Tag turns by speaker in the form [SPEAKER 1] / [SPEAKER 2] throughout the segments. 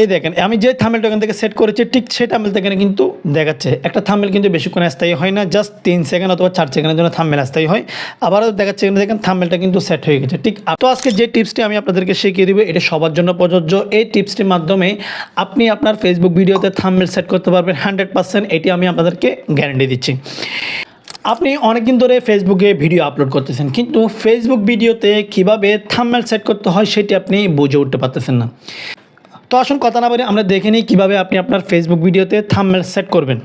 [SPEAKER 1] এই দেখেন আমি যে থাম্বনেলটা এখান থেকে সেট করেছি ঠিক সেই থাম্বনেলটা এখানে কিন্তু দেখাচ্ছে। একটা থাম্বনেল কিন্তু বেশিক্ষণ স্থায়ী হয় না, জাস্ট 3 সেকেন্ড অথবা 4 সেকেন্ডের জন্য থাম্বনেল স্থায়ী হয়। আবারও দেখাচ্ছে এখানে দেখেন থাম্বনেলটা কিন্তু সেট হয়ে গেছে। ঠিক তো আজকে যে টিপসটি আমি আপনাদেরকে শিখিয়ে দিব এটা সবার জন্য প্রযোজ্য। এই টিপসটির মাধ্যমে আপনি আপনার ফেসবুক ভিডিওতে থাম্বনেল সেট করতে পারবেন 100%, এটি আমি আপনাদেরকে গ্যারান্টি দিচ্ছি। আপনি অনেকদিন ধরে ফেসবুকে ভিডিও আপলোড করতেছেন, কিন্তু ফেসবুক ভিডিওতে কিভাবে থাম্বনেল সেট করতে হয় সেটি আপনি বুঝে উঠতে পারতেছেন না। তো আসুন কথা না বলে আমরা দেখে নিই কীভাবে আপনি আপনার ফেসবুক ভিডিওতে থাম্বনেল সেট করবেন।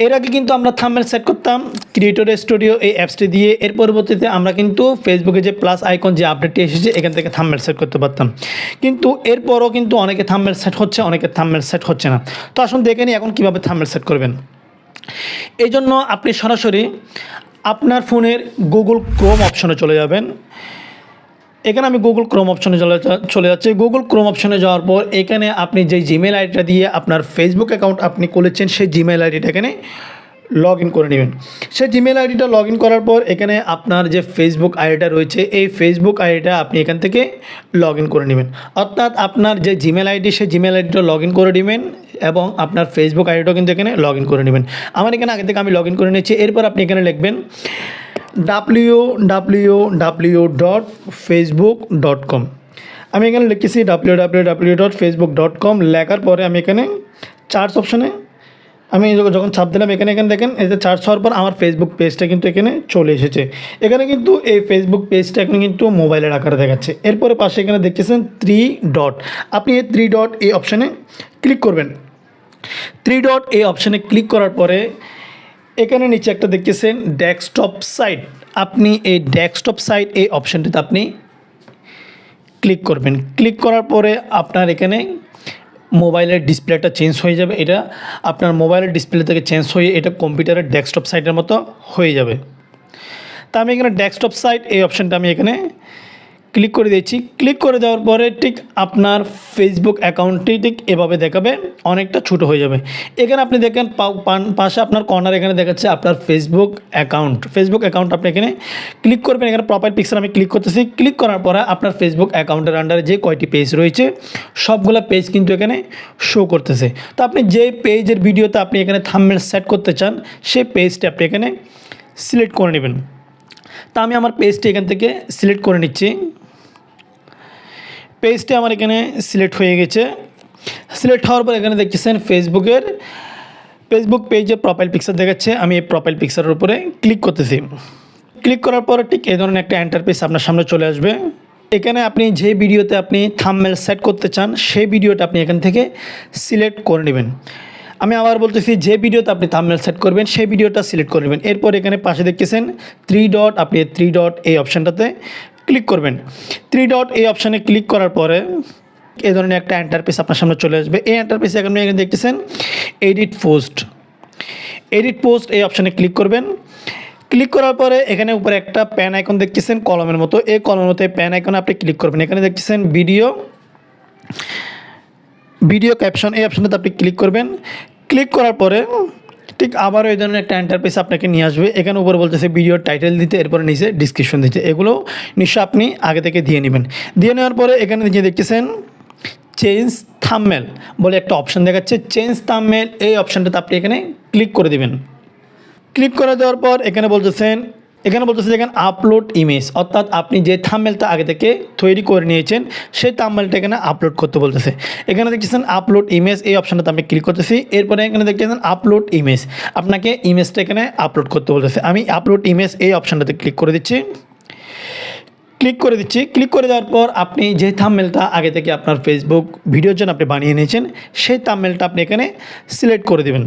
[SPEAKER 1] এর আগে কিন্তু আমরা থাম্বনেল সেট করতাম ক্রিয়েটর স্টুডিও এই অ্যাপসটি দিয়ে। এর পরবর্তীতে আমরা কিন্তু ফেসবুকে যে প্লাস আইকন যে আপডেটটি এসেছে এখান থেকে থাম্বনেল সেট করতে পারতাম, কিন্তু এরপরও কিন্তু অনেকে থাম্বনেল সেট হচ্ছে, অনেকে থাম্বনেল সেট হচ্ছে না। তো আসুন দেখে নিই এখন কীভাবে থাম্বনেল সেট করবেন। এই জন্য আপনি সরাসরি আপনার ফোনের গুগল ক্রোম অপশনে চলে যাবেন। এখানে আমি গুগল ক্রোম অপশনে চলে যাচ্ছি। গুগল ক্রোম অপশনে যাওয়ার পর এখানে আপনি যে জিমেল আইডিটা দিয়ে আপনার ফেসবুক অ্যাকাউন্ট আপনি খুলেছেন সেই জিমেল আইডিটা এখানে লগ ইন করে নেবেন। সেই জিমেল আইডিটা লগ ইন করার পর এখানে আপনার যে ফেসবুক আইডিটা রয়েছে এই ফেসবুক আইডিটা আপনি এখান থেকে লগ ইন করে নেবেন। অর্থাৎ আপনার যে জিমেল আইডি সেই জিমেল আইডিটা লগ ইন করে নেবেন এবং আপনার ফেসবুক আইডিটাও কিন্তু এখানে লগ ইন করে নেবেন। আমার এখানে আগে থেকে আমি লগ ইন করে নিচ্ছি। এরপর আপনি এখানে লিখবেন www.facebook.com। আমি এখানে লিখেছি www.facebook.com। লেখার পরে আমি এখানে সার্চ অপশনে আমি যখন চাপ দিলাম এখানে দেখেন এই যে সার্চ হওয়ার পর আমার ফেসবুক পেজটা কিন্তু এখানে চলে এসেছে। এখানে কিন্তু এই ফেসবুক পেজটা এখানে কিন্তু মোবাইলের আকারে দেখাচ্ছে। এরপরে পাশে এখানে দেখতেছেন 3 ডট, আপনি এই 3 ডট এই অপশানে ক্লিক করবেন। 3 ডট এই অপশানে ক্লিক করার পরে এখানে নিচে একটা দেখতেছেন ডেস্কটপ সাইট, আপনি এই ডেস্কটপ সাইট এই অপশানটিতে আপনি ক্লিক করবেন। ক্লিক করার পরে আপনার এখানে মোবাইলের ডিসপ্লেটা চেঞ্জ হয়ে যাবে। এটা আপনার মোবাইলের ডিসপ্লে থেকে চেঞ্জ হয়ে এটা কম্পিউটারের ডেস্কটপ সাইটের মতো হয়ে যাবে। তা আমি এখানে ডেস্কটপ সাইট এই অপশানটা আমি এখানে ক্লিক করে দিয়েছি। ক্লিক করে দেওয়ার পরে ঠিক আপনার ফেসবুক অ্যাকাউন্টটি ঠিক এভাবে দেখাবে, অনেকটা ছোটো হয়ে যাবে। এখানে আপনি দেখেন পাশে আপনার কর্নার এখানে দেখাচ্ছে আপনার ফেসবুক অ্যাকাউন্ট আপনি এখানে ক্লিক করবেন। এখানে প্রোফাইল পিকচার আমি ক্লিক করতেছি। ক্লিক করার পরে আপনার ফেসবুক অ্যাকাউন্টের আন্ডারে যে কয়টি পেজ রয়েছে সবগুলো পেজ কিন্তু এখানে শো করতেছে। তো আপনি যে পেজের ভিডিওতে আপনি এখানে থাম্বনেল সেট করতে চান সেই পেজটি আপনি এখানে সিলেক্ট করে নেবেন। তা আমি আমার পেজটি এখান থেকে সিলেক্ট করে নিচ্ছি। পেজটি আমার এখানে সিলেক্ট হয়ে গেছে। সিলেক্ট হওয়ার পর এখানে দেখতেছেন ফেসবুক পেজে প্রোফাইল পিকচার দেখাচ্ছে। আমি এই প্রোফাইল পিকচারের উপরে ক্লিক করতেছি। ক্লিক করার পর ঠিক এই ধরনের একটা ইন্টারফেস আপনার সামনে চলে আসবে। এখানে আপনি যে ভিডিওতে আপনি থাম্বনেল সেট করতে চান সেই ভিডিওটা আপনি এখান থেকে সিলেক্ট করে নেবেন। আমি আবার বলতেছি যে ভিডিওতে আপনি থাম্বনেল সেট করবেন সেই ভিডিওটা সিলেক্ট করে নেবেন। এরপর এখানে পাশে দেখতেছেন 3 ডট, আপনি 3 ডট এই অপশানটাতে ক্লিক করবেন। 3 ডট এই অপশানে ক্লিক করার পরে এই ধরনের একটা ইন্টারফেস আপনার সামনে চলে আসবে। এই ইন্টারফেসে আপনি এখানে দেখতেছেন এডিট পোস্ট এই অপশানে ক্লিক করবেন। ক্লিক করার পরে এখানে উপরে একটা প্যান আইকন দেখতেছেন কলমের মতো, এই কলমের মতো প্যান আইকনে আপনি ক্লিক করবেন। এখানে দেখতেছেন ভিডিও ক্যাপশন এই অপশানটাতে আপনি ক্লিক করবেন। ক্লিক করার পরে ঠিক আবারও এই ধরনের একটা ইন্টারফেস আপনাকে নিয়ে আসবে। এখানে উপরে বলতেছে ভিডিও টাইটেল দিতে, এরপরে নিচে ডিসক্রিপশন দিতে। এগুলো নিশ্চয় আপনি আগে থেকে দিয়ে নেবেন। দিয়ে নেওয়ার পরে এখানে নিচে দেখতেছেন চেঞ্জ থাম্বনেল বলে একটা অপশান দেখাচ্ছে। চেঞ্জ থাম্বনেল এই অপশানটাতে আপনি এখানে ক্লিক করে দেবেন। ক্লিক করে দেওয়ার পর এখানে বলতেছে দেখেন আপলোড ইমেজ, অর্থাৎ আপনি যে থাম্বনেলটা আগে থেকে তৈরি করে নিয়েছেন সেই থাম্বনেলটা এখানে আপলোড করতে বলতেছে। এখানে দেখতেছেন আপলোড ইমেজ এই অপশানটাতে আমি ক্লিক করতেছি। এরপরে এখানে দেখতেছেন আপলোড ইমেজ, আপনাকে ইমেজটা এখানে আপলোড করতে বলতেছে। আমি আপলোড ইমেজ এই অপশানটাতে ক্লিক করে দিচ্ছি। ক্লিক করে দেওয়ার পর আপনি যে থাম্বনেলটা আগে থেকে আপনার ফেসবুক ভিডিওর জন্য আপনি বানিয়ে নিয়েছেন সেই থাম্বনেলটা আপনি এখানে সিলেক্ট করে দেবেন।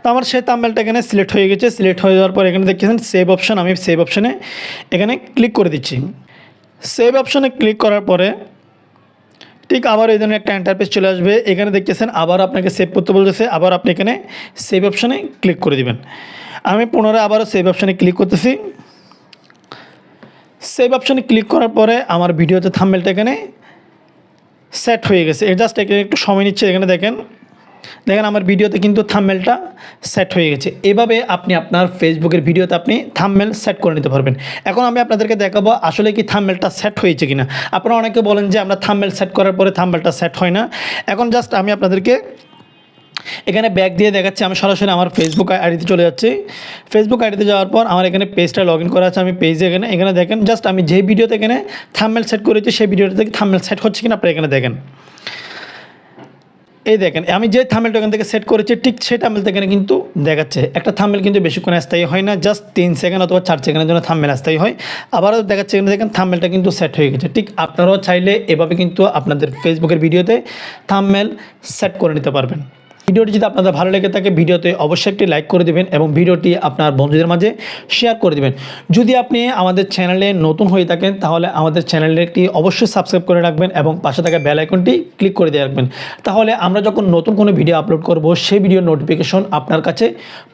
[SPEAKER 1] তো আমার সেই থাম্বনেলটা এখানে সিলেক্ট হয়ে গেছে। সিলেক্ট হয়ে যাওয়ার পর এখানে দেখতেছেন সেভ অপশান, আমি সেভ অপশানে এখানে ক্লিক করে দিচ্ছি। সেভ অপশানে ক্লিক করার পরে ঠিক আবার এই ধরনের একটা ইন্টারফেস চলে আসবে। এখানে দেখতেছেন আবার আপনাকে সেভ করতে বলতেছে। আবার আপনি এখানে সেভ অপশানে ক্লিক করে দিবেন। আমি পুনরায় আবারও সেভ অপশানে ক্লিক করতেছি। সেভ অপশানে ক্লিক করার পরে আমার ভিডিওতে থাম্বনেলটা এখানে সেট হয়ে গেছে। জাস্ট এখানে একটু সময় নিচ্ছে। এখানে দেখেন দেখেন আমার ভিডিওতে কিন্তু থাম্বনেলটা সেট হয়ে গেছে। এভাবে আপনি আপনার ফেসবুকের ভিডিওতে আপনি থাম্বনেল সেট করে নিতে পারবেন। এখন আমি আপনাদেরকে দেখাবো আসলে কি থাম্বনেলটা সেট হয়েছে কিনা। আপনারা অনেকে বলেন যে আমরা থাম্বনেল সেট করার পরে থাম্বনেলটা সেট হয় না। এখন জাস্ট আমি আপনাদেরকে এখানে ব্যাক দিয়ে দেখাচ্ছি। আমি সরাসরি আমার ফেসবুক আইডিতে চলে যাচ্ছি। ফেসবুক আইডিতে যাওয়ার পর আমার এখানে পেজটা লগ ইন করা আছে। আমি পেজে এখানে দেখেন জাস্ট আমি যে ভিডিওতে এখানে থাম্বনেল সেট করেছি সেই ভিডিওটা থেকে থাম্বনেল সেট হচ্ছে কিনা আপনারা এখানে দেখেন। এই দেখেন আমি যে থাম্বনেলটা এখান থেকে সেট করেছি ঠিক সেই থাম্বনেল এখানে কিন্তু দেখাচ্ছে। একটা থাম্বনেল কিন্তু বেশিক্ষণ স্থায়ী হয় না, জাস্ট 3 সেকেন্ড অথবা 4 সেকেন্ডের জন্য থাম্বনেল স্থায়ী হয়। আবারও দেখাচ্ছে এখানে দেখেন থাম্বনেলটা কিন্তু সেট হয়ে গেছে। ঠিক আপনারাও চাইলে এভাবে কিন্তু আপনাদের ফেসবুকের ভিডিওতে থাম্বনেল সেট করে নিতে পারবেন। ভিডিওটি যদি আপনাদের ভালো লেগে থাকে ভিডিওতে অবশ্যই একটি লাইক করে দেবেন এবং ভিডিওটি আপনার বন্ধুদের মাঝে শেয়ার করে দেবেন। যদি আপনি আমাদের চ্যানেলে নতুন হয়ে থাকেন তাহলে আমাদের চ্যানেলটি অবশ্যই সাবস্ক্রাইব করে রাখবেন এবং পাশে থাকা বেল আইকনটি ক্লিক করে দিয়ে রাখবেন। তাহলে আমরা যখন নতুন কোনো ভিডিও আপলোড করব সেই ভিডিওর নোটিফিকেশন আপনার কাছে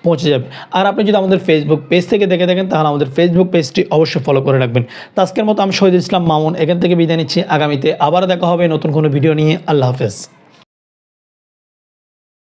[SPEAKER 1] পৌঁছে যাবে। আর আপনি যদি আমাদের ফেসবুক পেজ থেকে দেখে থাকেন তাহলে আমাদের ফেসবুক পেজটি অবশ্যই ফলো করে রাখবেন। তো আজকের মতো আমি শহীদুল ইসলাম মামুন এখান থেকে বিদায় নিচ্ছি। আগামীতে আবার দেখা হবে নতুন কোনো ভিডিও নিয়ে। আল্লাহ হাফেজ।